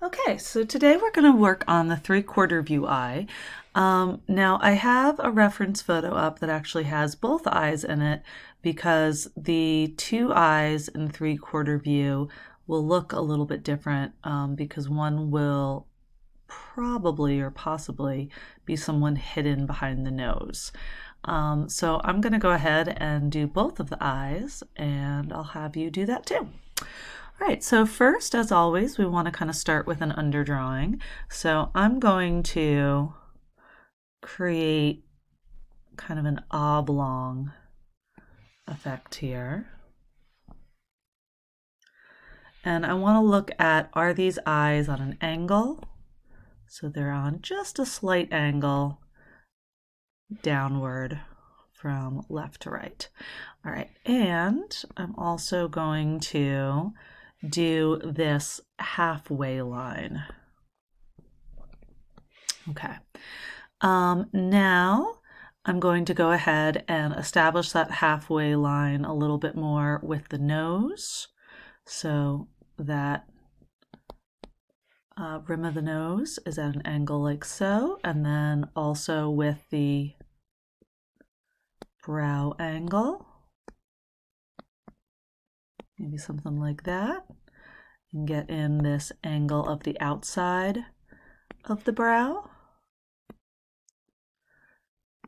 Okay, so today we're going to work on the 3/4 view eye. Now I have a reference photo up that actually has both eyes in it because the two eyes in 3/4 view will look a little bit different because one will probably or possibly be someone hidden behind the nose. So I'm going to go ahead and do both of the eyes, and I'll have you do that too. All right, so first, as always, we want to kind of start with an underdrawing. So I'm going to create kind of an oblong effect here. And I want to look at, are these eyes on an angle? So they're on just a slight angle downward from left to right. All right, and I'm also going to do this halfway line. Okay. Now I'm going to go ahead and establish that halfway line a little bit more with the nose. So that rim of the nose is at an angle like so, and then also with the brow angle, maybe something like that, and get in this angle of the outside of the brow.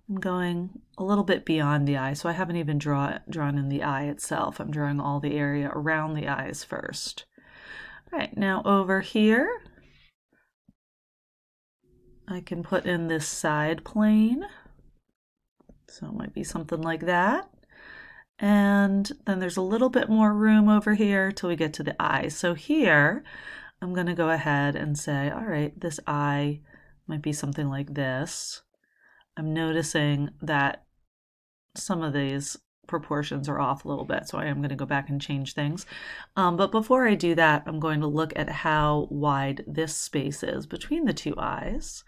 I'm going a little bit beyond the eye, so I haven't even drawn in the eye itself. I'm drawing all the area around the eyes first. All right, now over here, I can put in this side plane. So it might be something like that. And then there's a little bit more room over here till we get to the eye. So here, I'm going to go ahead and say, all right, this eye might be something like this. I'm noticing that some of these proportions are off a little bit, so I am going to go back and change things. But before I do that, I'm going to look at how wide this space is between the two eyes.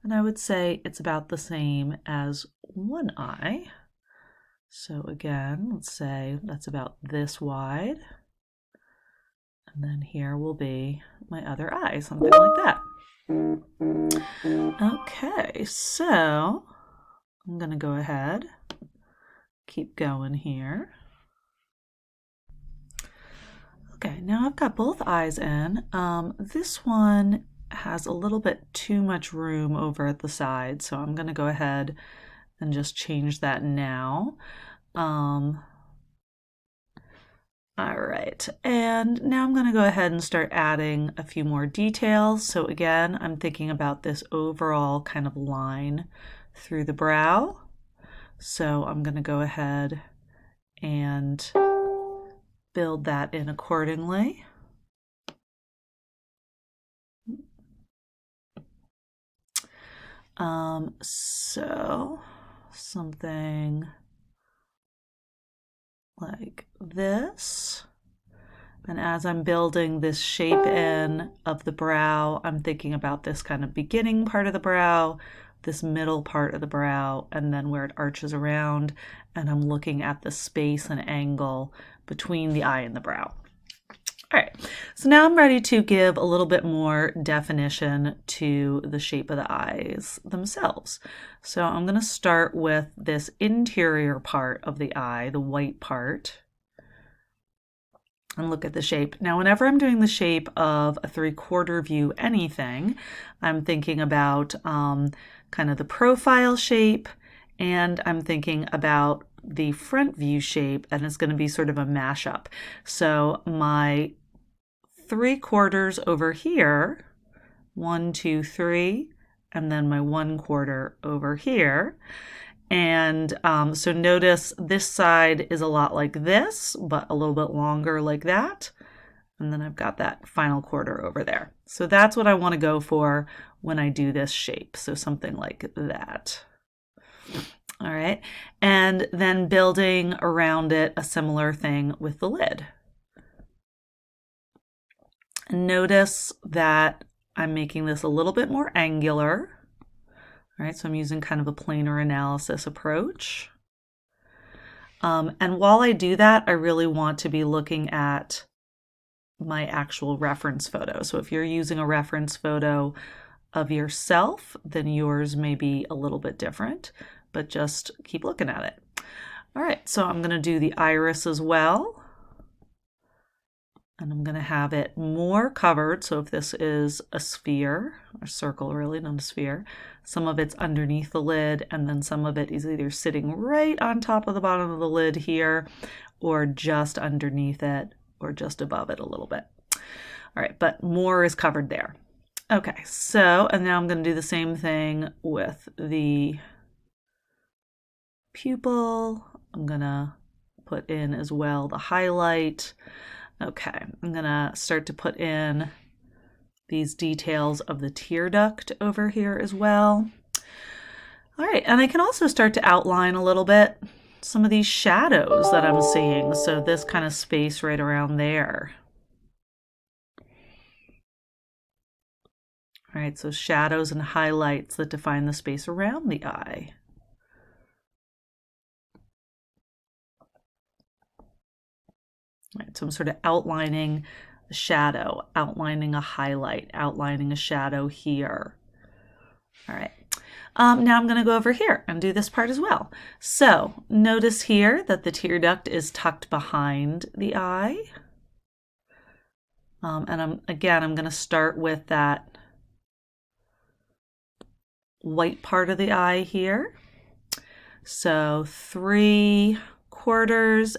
And I would say it's about the same as one eye. So again, let's say that's about this wide. And then here will be my other eye, something like that. Okay, so I'm going to go ahead, keep going here. Okay, now I've got both eyes in. This one has a little bit too much room over at the side, so I'm going to go ahead and just change that now. All right, and now I'm going to go ahead and start adding a few more details. So again, I'm thinking about this overall kind of line through the brow. So I'm going to go ahead and build that in accordingly. So something like this. And as I'm building this shape in of the brow, I'm thinking about this kind of beginning part of the brow, this middle part of the brow, and then where it arches around, and I'm looking at the space and angle between the eye and the brow. All right, so now I'm ready to give a little bit more definition to the shape of the eyes themselves. So I'm going to start with this interior part of the eye, the white part, and look at the shape. Now, whenever I'm doing the shape of a 3/4 view anything, I'm thinking about kind of the profile shape, and I'm thinking about the front view shape, and it's going to be sort of a mashup. So my 3/4 over here, 1, 2, 3, and then my 1/4 over here. And so notice this side is a lot like this, but a little bit longer like that. And then I've got that final quarter over there. So that's what I want to go for when I do this shape. So something like that. All right. And then building around it a similar thing with the lid. Notice that I'm making this a little bit more angular. All right, so I'm using kind of a planar analysis approach. And while I do that, I really want to be looking at my actual reference photo. So if you're using a reference photo of yourself, then yours may be a little bit different, but just keep looking at it. All right, so I'm going to do the iris as well. And I'm going to have it more covered. So if this is a sphere, or circle really, not a sphere, some of it's underneath the lid, and then some of it is either sitting right on top of the bottom of the lid here, or just underneath it, or just above it a little bit. All right, but more is covered there. Okay, so, and now I'm going to do the same thing with the pupil. I'm going to put in as well the highlight. Okay, I'm gonna start to put in these details of the tear duct over here as well. All right, and I can also start to outline a little bit some of these shadows that I'm seeing. So this kind of space right around there. All right, so shadows and highlights that define the space around the eye. Right, so I'm sort of outlining a shadow, outlining a highlight, outlining a shadow here. All right, now I'm going to go over here and do this part as well. So notice here that the tear duct is tucked behind the eye. And I'm going to start with that white part of the eye here. So 3/4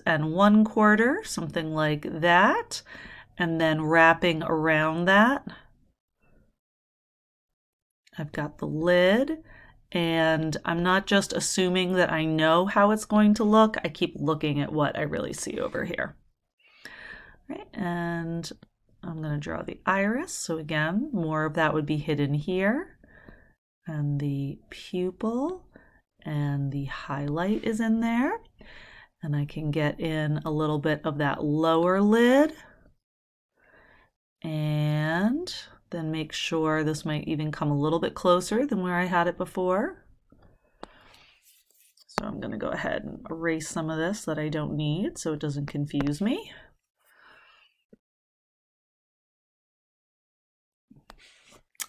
and 1/4, something like that, and then wrapping around that, I've got the lid, and I'm not just assuming that I know how it's going to look, I keep looking at what I really see over here. All right, and I'm going to draw the iris, so again, more of that would be hidden here, and the pupil and the highlight is in there. And I can get in a little bit of that lower lid and then make sure this might even come a little bit closer than where I had it before. So I'm going to go ahead and erase some of this that I don't need so it doesn't confuse me.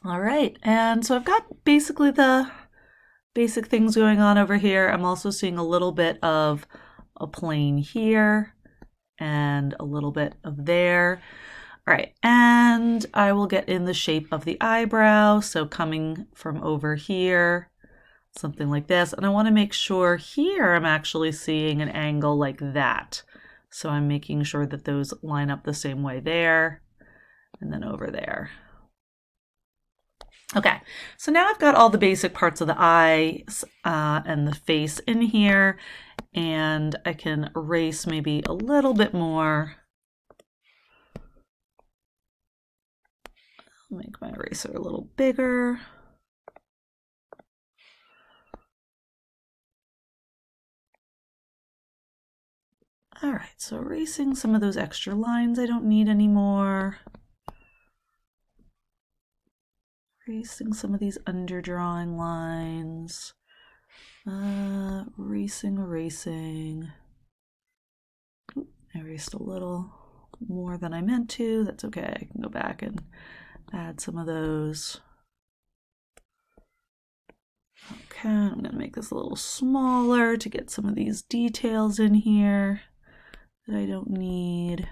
All right, and so I've got basically the basic things going on over here. I'm also seeing a little bit of a plane here and a little bit of there. All right, and I will get in the shape of the eyebrow. So coming from over here, something like this. And I want to make sure here I'm actually seeing an angle like that. So I'm making sure that those line up the same way there and then over there. Okay, so now I've got all the basic parts of the eyes and the face in here, and I can erase maybe a little bit more. I'll make my eraser a little bigger. All right, so erasing some of those extra lines I don't need anymore. Erasing some of these underdrawing lines. Erasing. Oop, I erased a little more than I meant to. That's okay. I can go back and add some of those. Okay, I'm going to make this a little smaller to get some of these details in here that I don't need.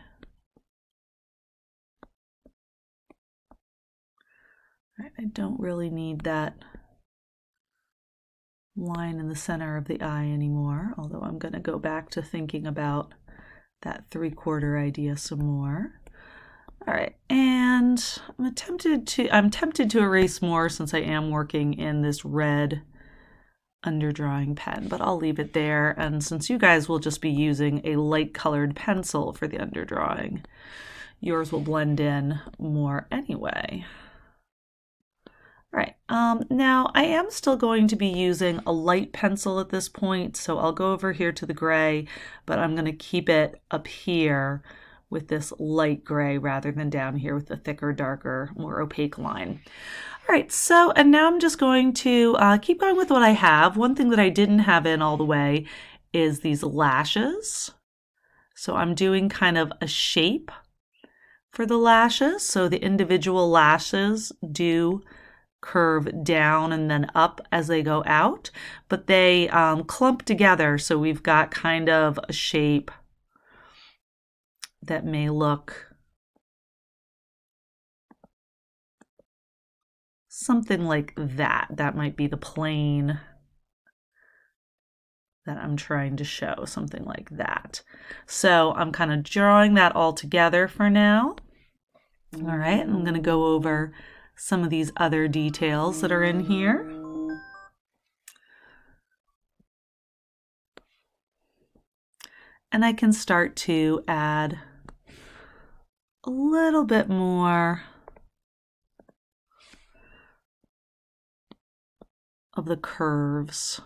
I don't really need that line in the center of the eye anymore, although I'm going to go back to thinking about that 3/4 idea some more. All right, and I'm tempted to erase more since I am working in this red underdrawing pen, but I'll leave it there. And since you guys will just be using a light colored pencil for the underdrawing, yours will blend in more anyway. All right, now I am still going to be using a light pencil at this point, so I'll go over here to the gray, but I'm going to keep it up here with this light gray rather than down here with the thicker, darker, more opaque line. All right, so, and now I'm just going to keep going with what I have. One thing that I didn't have in all the way is these lashes. So I'm doing kind of a shape for the lashes. So the individual lashes do curve down and then up as they go out, but they clump together. So we've got kind of a shape that may look something like that. That might be the plane that I'm trying to show, something like that. So I'm kind of drawing that all together for now. All right, I'm going to go over some of these other details that are in here. And I can start to add a little bit more of the curves.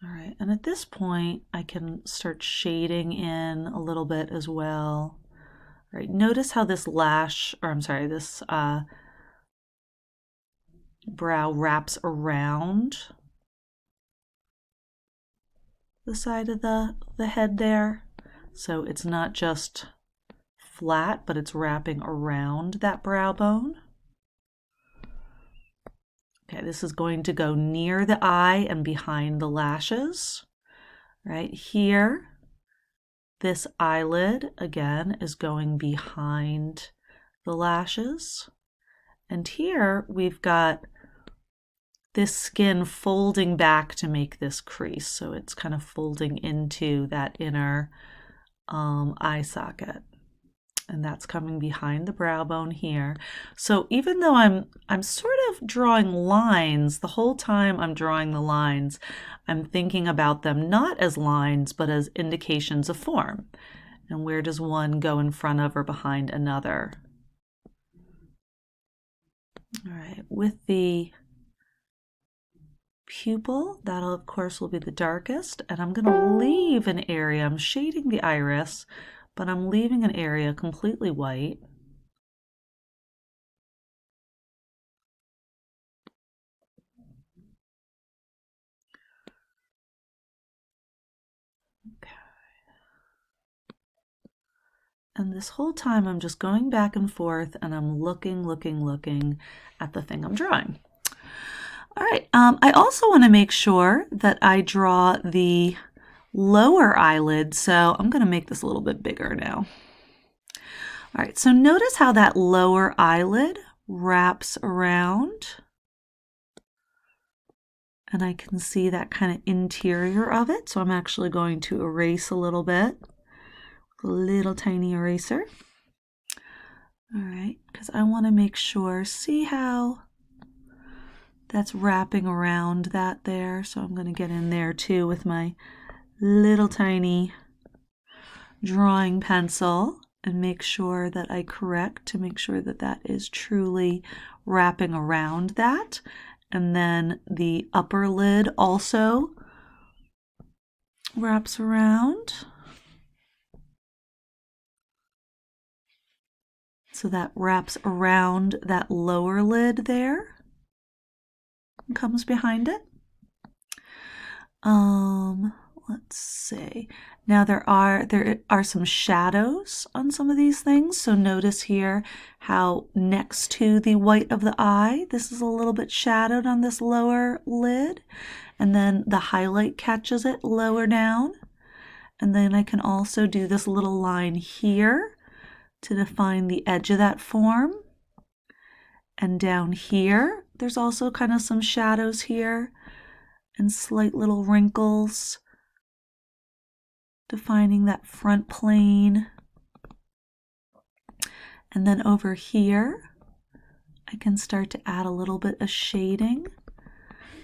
All right, and at this point, I can start shading in a little bit as well. All right, notice how this this brow wraps around the side of the head there. So it's not just flat, but it's wrapping around that brow bone. Okay, this is going to go near the eye and behind the lashes. Right here, this eyelid, again, is going behind the lashes. And here we've got this skin folding back to make this crease. So it's kind of folding into that inner eye socket. And that's coming behind the brow bone here. So even though I'm sort of drawing lines, the whole time I'm drawing the lines, I'm thinking about them not as lines, but as indications of form. And where does one go in front of or behind another? All right, with the pupil, that'll of course will be the darkest, and I'm going to leave an area. I'm shading the iris, but I'm leaving an area completely white. Okay. And this whole time I'm just going back and forth and I'm looking at the thing I'm drawing. All right, I also want to make sure that I draw the lower eyelid, so I'm going to make this a little bit bigger now. All right, so notice how that lower eyelid wraps around. And I can see that kind of interior of it, so I'm actually going to erase a little bit. A little tiny eraser. All right, because I want to make sure, see how that's wrapping around that there. So I'm going to get in there too with my little tiny drawing pencil and make sure that I correct to make sure that that is truly wrapping around that. And then the upper lid also wraps around. So that wraps around that lower lid there and comes behind it. Let's see. Now there are some shadows on some of these things. So notice here how next to the white of the eye, this is a little bit shadowed on this lower lid. And then the highlight catches it lower down. And then I can also do this little line here to define the edge of that form. And down here, there's also kind of some shadows here and slight little wrinkles, defining that front plane. And then over here, I can start to add a little bit of shading.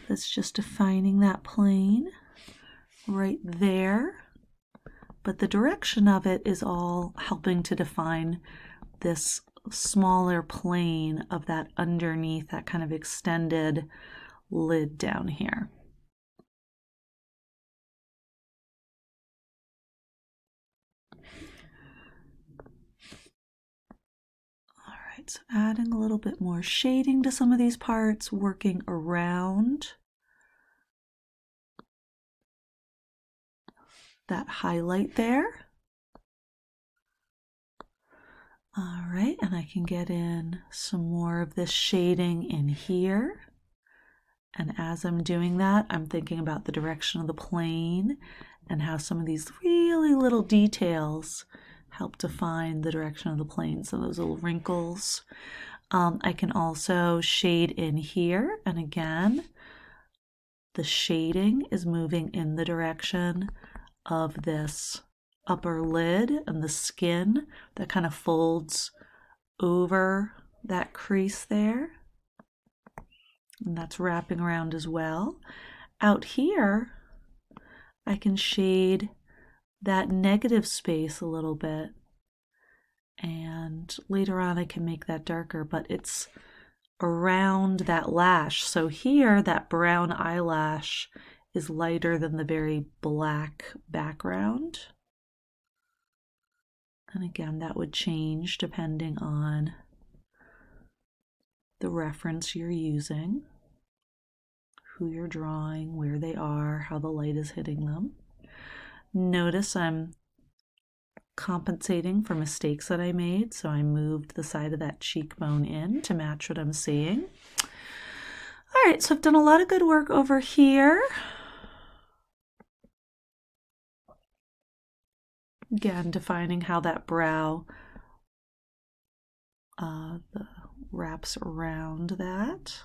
That's just defining that plane right there. But the direction of it is all helping to define this smaller plane of that underneath, that kind of extended lid down here. All right, so adding a little bit more shading to some of these parts, working around that highlight there. All right, and I can get in some more of this shading in here. And as I'm doing that, I'm thinking about the direction of the plane and how some of these really little details help define the direction of the plane. So those little wrinkles. I can also shade in here. And again, the shading is moving in the direction of this upper lid and the skin that kind of folds over that crease there. And that's wrapping around as well. Out here, I can shade that negative space a little bit. And later on, I can make that darker, but it's around that lash. So here, that brown eyelash is lighter than the very black background. And again, that would change depending on the reference you're using, who you're drawing, where they are, how the light is hitting them. Notice I'm compensating for mistakes that I made, so I moved the side of that cheekbone in to match what I'm seeing. All right, so I've done a lot of good work over here. Again, defining how that brow wraps around that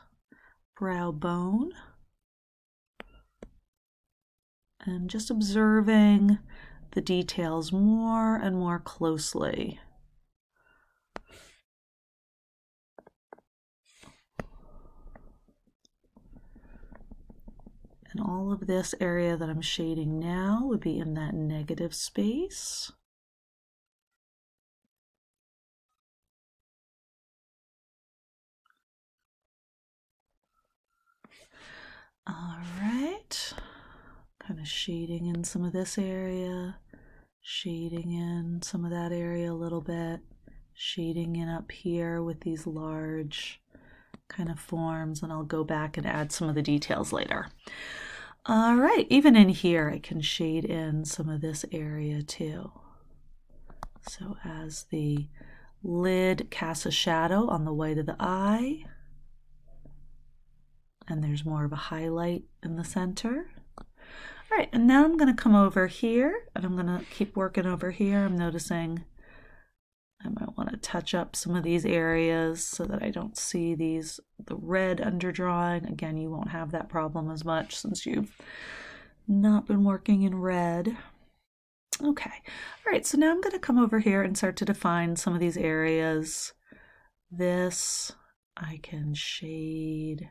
brow bone. And just observing the details more and more closely. And all of this area that I'm shading now would be in that negative space. All right, kind of shading in some of this area, shading in some of that area a little bit, shading in up here with these large kind of forms, and I'll go back and add some of the details later. All right, even in here, I can shade in some of this area too. So as the lid casts a shadow on the white of the eye, and there's more of a highlight in the center. All right, and now I'm going to come over here, and I'm going to keep working over here. I'm noticing I might want to touch up some of these areas so that I don't see the red underdrawing. Again, you won't have that problem as much since you've not been working in red. Okay, all right, so now I'm going to come over here and start to define some of these areas. This I can shade.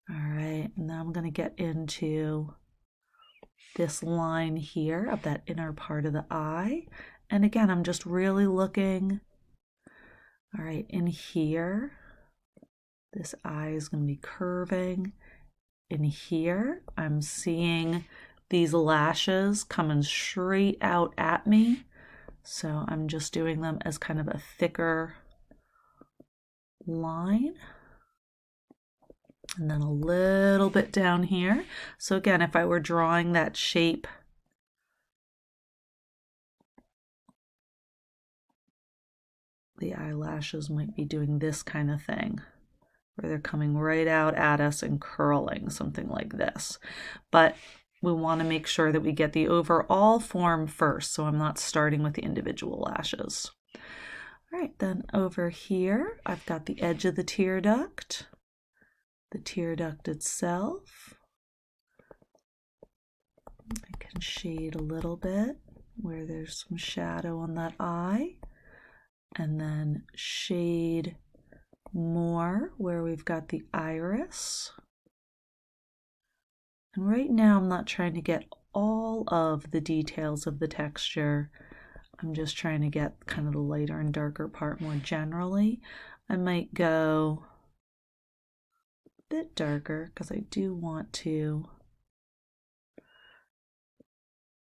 All right, and now I'm going to get into this line here of that inner part of the eye. And again, I'm just really looking. All right, in here, this eye is going to be curving. In here, I'm seeing these lashes coming straight out at me. So I'm just doing them as kind of a thicker line. And then a little bit down here. So again, if I were drawing that shape the eyelashes might be doing this kind of thing, where they're coming right out at us and curling, something like this. But we want to make sure that we get the overall form first, so I'm not starting with the individual lashes. All right, then over here, I've got the edge of the tear duct itself. I can shade a little bit where there's some shadow on that eye, and then shade more where we've got the iris. And right now I'm not trying to get all of the details of the texture. I'm just trying to get kind of the lighter and darker part more generally. I might go a bit darker because I do want to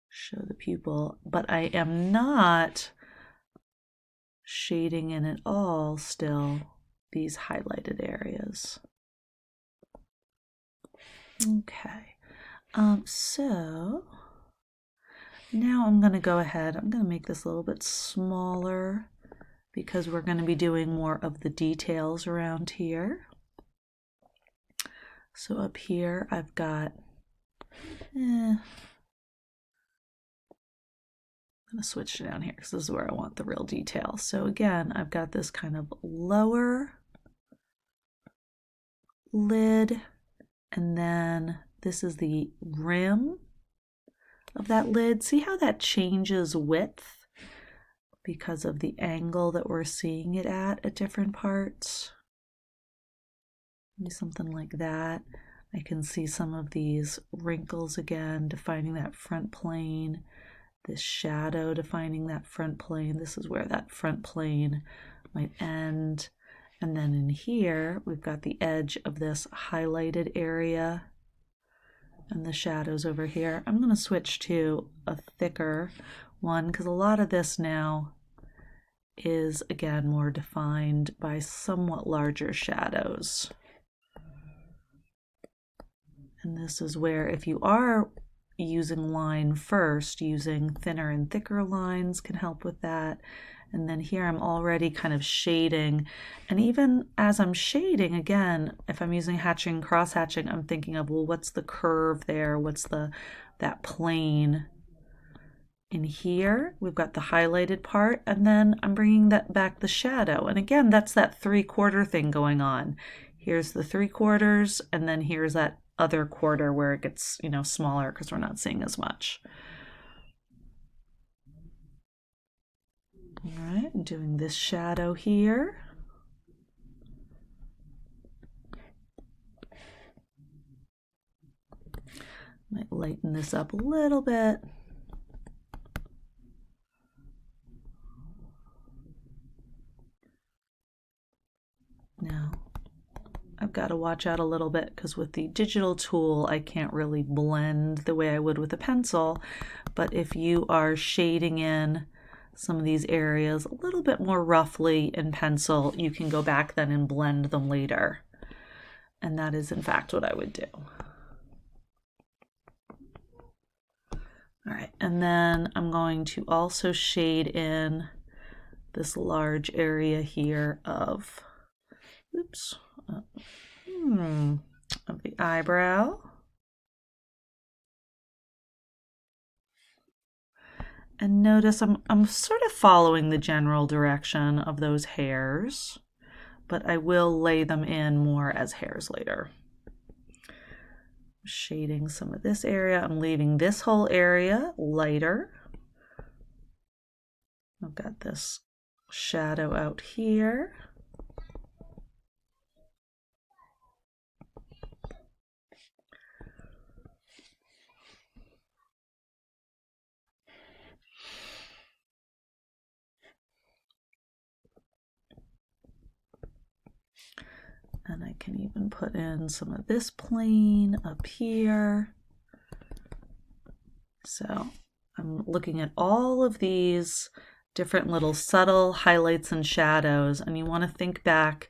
show the pupil, but I am not shading in at all still these highlighted areas. Okay, so now I'm going to go ahead, I'm going to make this a little bit smaller because we're going to be doing more of the details around here. So up here I've got, I'm going to switch to down here because this is where I want the real detail. So again, I've got this kind of lower lid, and then this is the rim of that lid. See how that changes width because of the angle that we're seeing it at different parts? Maybe something like that. I can see some of these wrinkles again, defining that front plane, this shadow defining that front plane. This is where that front plane might end. And then in here, we've got the edge of this highlighted area and the shadows over here. I'm going to switch to a thicker one because a lot of this now is, again, more defined by somewhat larger shadows. And this is where, if you are using line first, using thinner and thicker lines can help with that. And then here I'm already kind of shading. And even as I'm shading, again, if I'm using hatching, cross hatching, I'm thinking of, well, what's the curve there? What's that plane? In here, we've got the highlighted part, and then I'm bringing that back the shadow. And again, that's that 3/4 thing going on. Here's the 3/4, and then here's that other quarter where it gets, smaller because we're not seeing as much. All right, I'm doing this shadow here. Might lighten this up a little bit. Now, I've got to watch out a little bit because with the digital tool, I can't really blend the way I would with a pencil. But if you are shading in some of these areas a little bit more roughly in pencil, you can go back then and blend them later. And that is in fact what I would do. All right, and then I'm going to also shade in this large area here of, of the eyebrow. And notice I'm sort of following the general direction of those hairs, but I will lay them in more as hairs later. Shading some of this area. I'm leaving this whole area lighter. I've got this shadow out here. And I can even put in some of this plane up here. So I'm looking at all of these different little subtle highlights and shadows, and you want to think back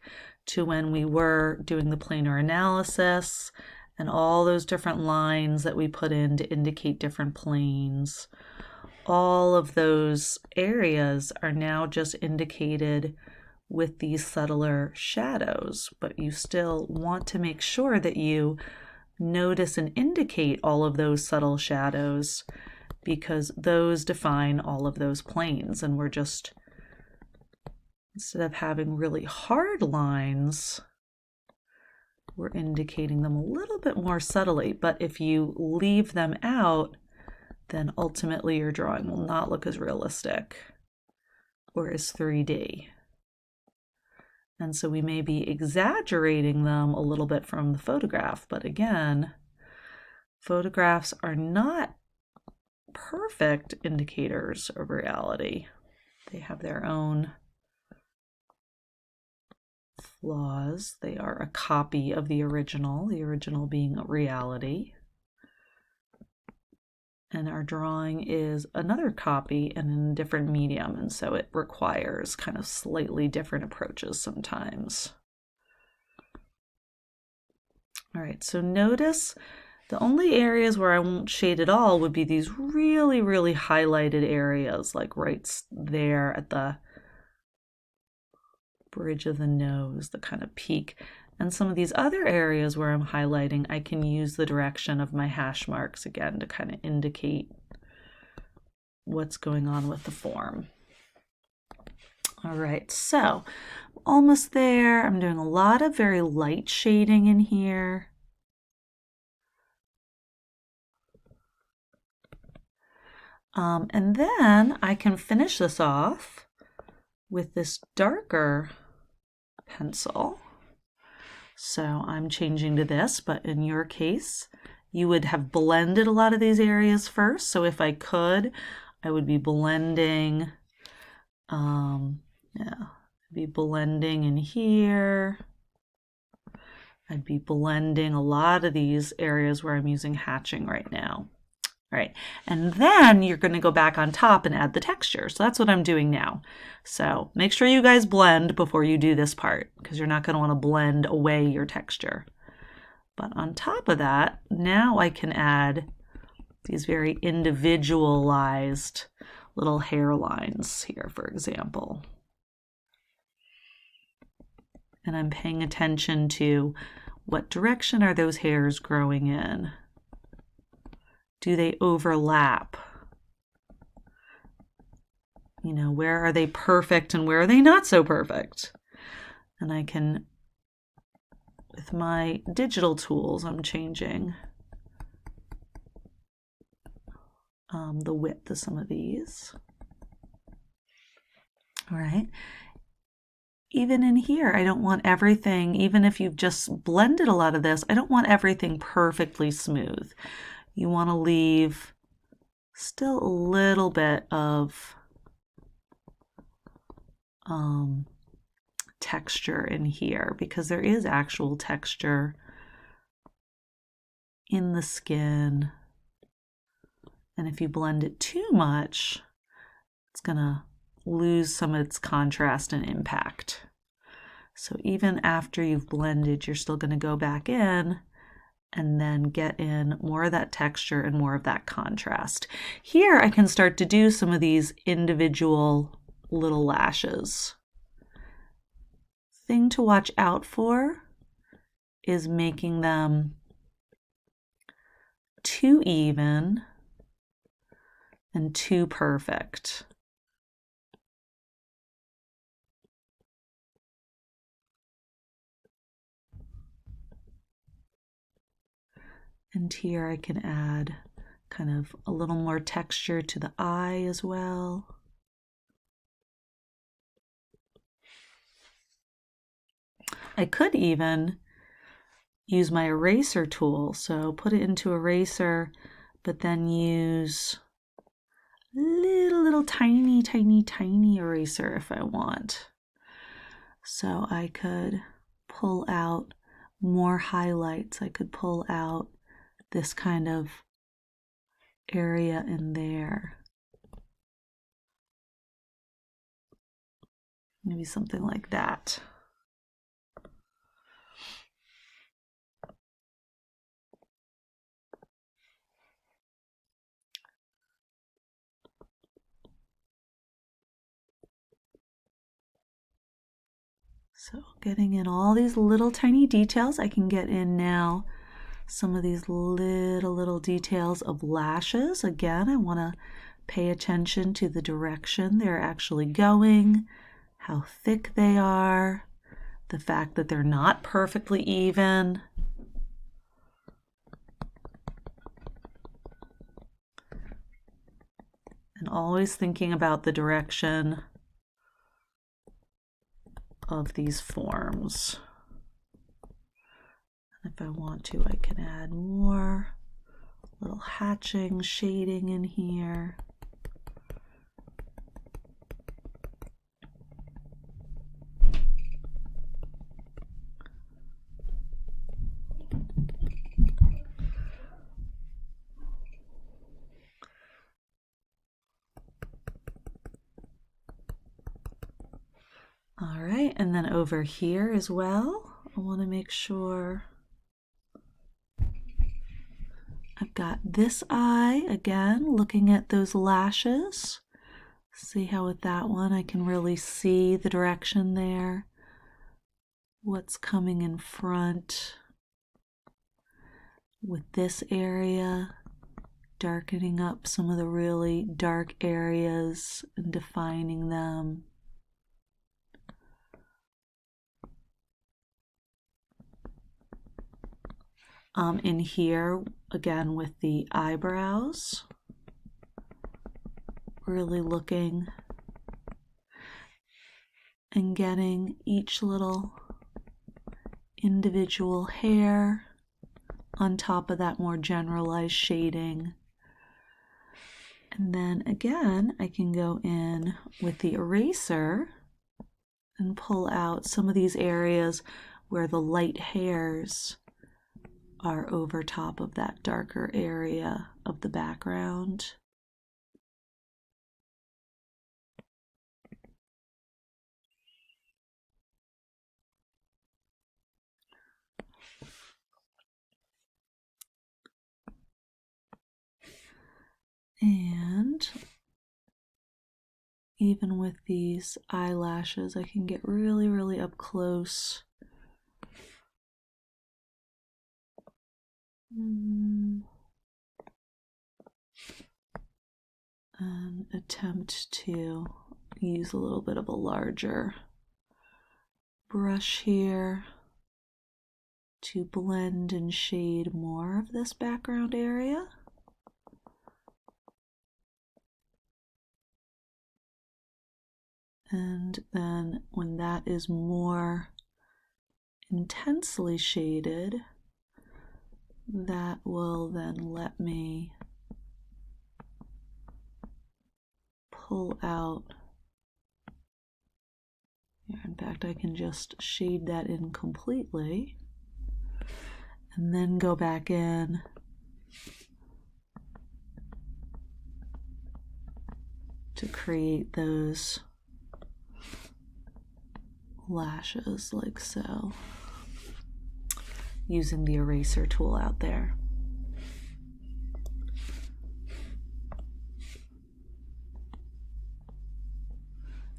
to when we were doing the planar analysis and all those different lines that we put in to indicate different planes. All of those areas are now just indicated with these subtler shadows, but you still want to make sure that you notice and indicate all of those subtle shadows because those define all of those planes. And we're just, instead of having really hard lines, we're indicating them a little bit more subtly. But if you leave them out, then ultimately your drawing will not look as realistic or as 3D. And so we may be exaggerating them a little bit from the photograph, but again, photographs are not perfect indicators of reality. They have their own flaws. They are a copy of the original being reality. And our drawing is another copy and in a different medium, and so it requires kind of slightly different approaches sometimes. All right, so notice the only areas where I won't shade at all would be these really, really highlighted areas, like right there at the bridge of the nose, the kind of peak. And some of these other areas where I'm highlighting, I can use the direction of my hash marks again to kind of indicate what's going on with the form. All right, so almost there. I'm doing a lot of very light shading in here. And then I can finish this off with this darker pencil. So I'm changing to this, but in your case, you would have blended a lot of these areas first. So if I could, I would be blending, I'd be blending in here. I'd be blending a lot of these areas where I'm using hatching right now. All right, and then you're going to go back on top and add the texture. So that's what I'm doing now. So make sure you guys blend before you do this part, because you're not going to want to blend away your texture. But on top of that, now I can add these very individualized little hairlines here, for example. And I'm paying attention to what direction are those hairs growing in? Do they overlap? You know, where are they perfect and where are they not so perfect? And I can, with my digital tools, I'm changing the width of some of these. All right. Even in here, I don't want everything, even if you've just blended a lot of this, I don't want everything perfectly smooth. You want to leave still a little bit of texture in here, because there is actual texture in the skin. And if you blend it too much, it's going to lose some of its contrast and impact. So even after you've blended, you're still going to go back in and then get in more of that texture and more of that contrast. Here I can start to do some of these individual little lashes. Thing to watch out for is making them too even and too perfect. And here I can add kind of a little more texture to the eye as well. I could even use my eraser tool, so put it into eraser, but then use little tiny eraser if I want. So I could pull out more highlights. I could pull out this kind of area in there. Maybe something like that. So getting in all these little tiny details, I can get in now some of these little details of lashes. Again, I want to pay attention to the direction they're actually going, how thick they are, the fact that they're not perfectly even. And always thinking about the direction of these forms. If I want to, I can add more little hatching, shading in here. All right, and then over here as well, I want to make sure I've got this eye, again, looking at those lashes. See how with that one I can really see the direction there. what's coming in front with this area, darkening up some of the really dark areas and defining them. In here, again with the eyebrows, really looking and getting each little individual hair on top of that more generalized shading. And then again, I can go in with the eraser and pull out some of these areas where the light hairs are over top of that darker area of the background. And even with these eyelashes, I can get really, really up close. And attempt to use a little bit of a larger brush here to blend and shade more of this background area. And then when that is more intensely shaded, that will then let me pull out. Here, in fact, I can just shade that in completely and then go back in to create those lashes like so, using the eraser tool out there.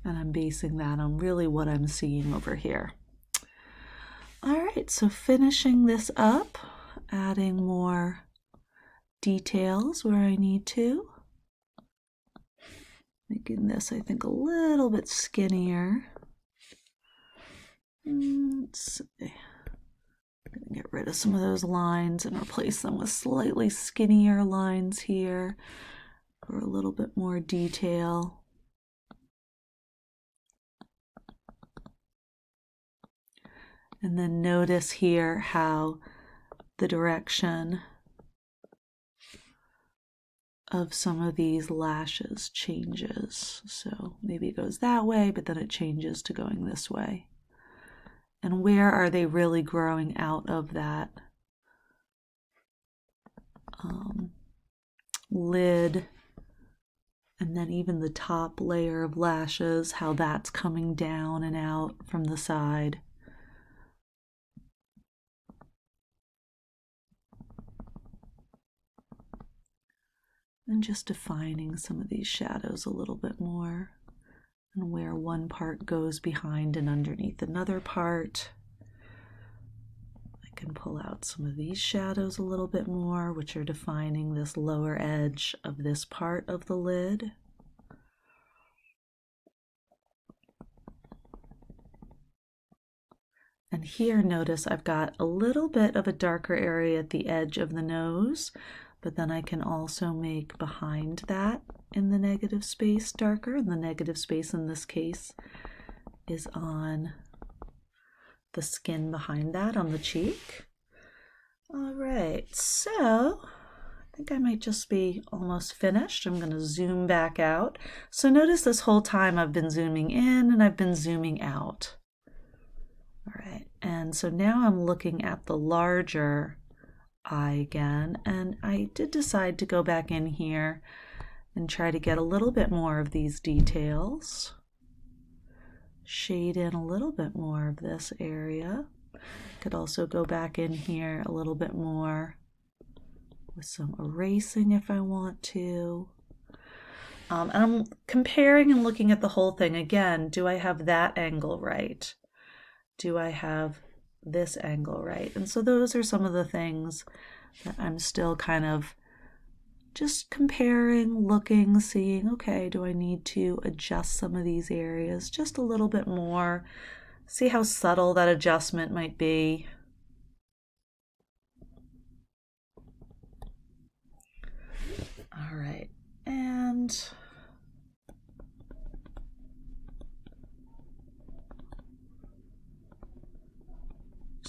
And I'm basing that on really what I'm seeing over here. All right, so finishing this up, adding more details where I need to. Making this, I think, a little bit skinnier. Let's see. I'm gonna get rid of some of those lines and replace them with slightly skinnier lines here for a little bit more detail. And then notice here how the direction of some of these lashes changes. So maybe it goes that way, but then it changes to going this way. And where are they really growing out of that lid? And then even the top layer of lashes, how that's coming down and out from the side. And just defining some of these shadows a little bit more, and where one part goes behind and underneath another part. I can pull out some of these shadows a little bit more, which are defining this lower edge of this part of the lid. And here, notice I've got a little bit of a darker area at the edge of the nose, but then I can also make behind that in the negative space darker, and the negative space in this case is on the skin behind that on the cheek. All right, so I think I might just be almost finished. I'm going to zoom back out. So notice this whole time I've been zooming in and I've been zooming out. All right, and so now I'm looking at the larger eye again, and I did decide to go back in here and try to get a little bit more of these details. Shade in a little bit more of this area. Could also go back in here a little bit more with some erasing if I want to. And I'm comparing and looking at the whole thing again. Do I have that angle right? do I have this angle right? And so those are some of the things that I'm still kind of just comparing, looking, seeing, okay, do I need to adjust some of these areas just a little bit more? See how subtle that adjustment might be. All right, and just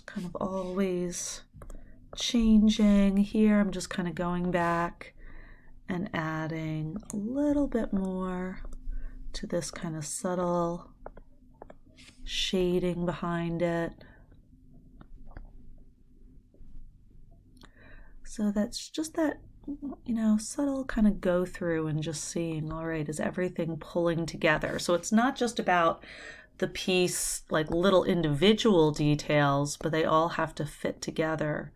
kind of always changing. Here I'm just kind of going back and adding a little bit more to this kind of subtle shading behind it. So that's just that, subtle kind of go through and just seeing, all right, is everything pulling together? So it's not just about the piece, like little individual details, but they all have to fit together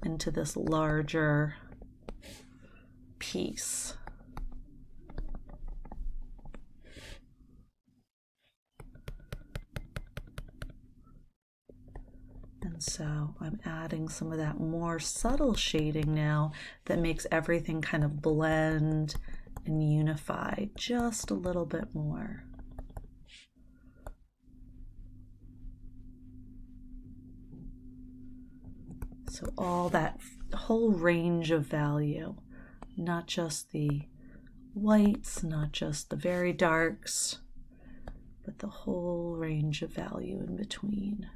into this larger piece. And so I'm adding some of that more subtle shading now that makes everything kind of blend and unify just a little bit more. So all that whole range of value, not just the whites, not just the very darks, but the whole range of value in between.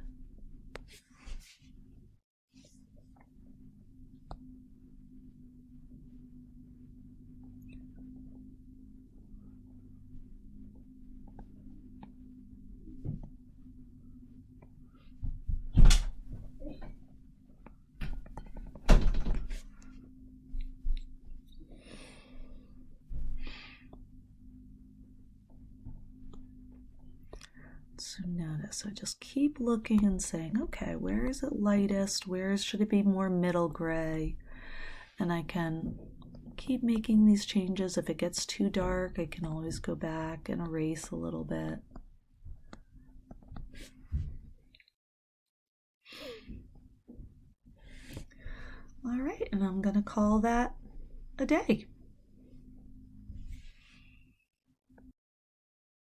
So notice, I just keep looking and saying, okay, where is it lightest? Where should it be more middle gray? And I can keep making these changes. If it gets too dark, I can always go back and erase a little bit. All right, and I'm going to call that a day.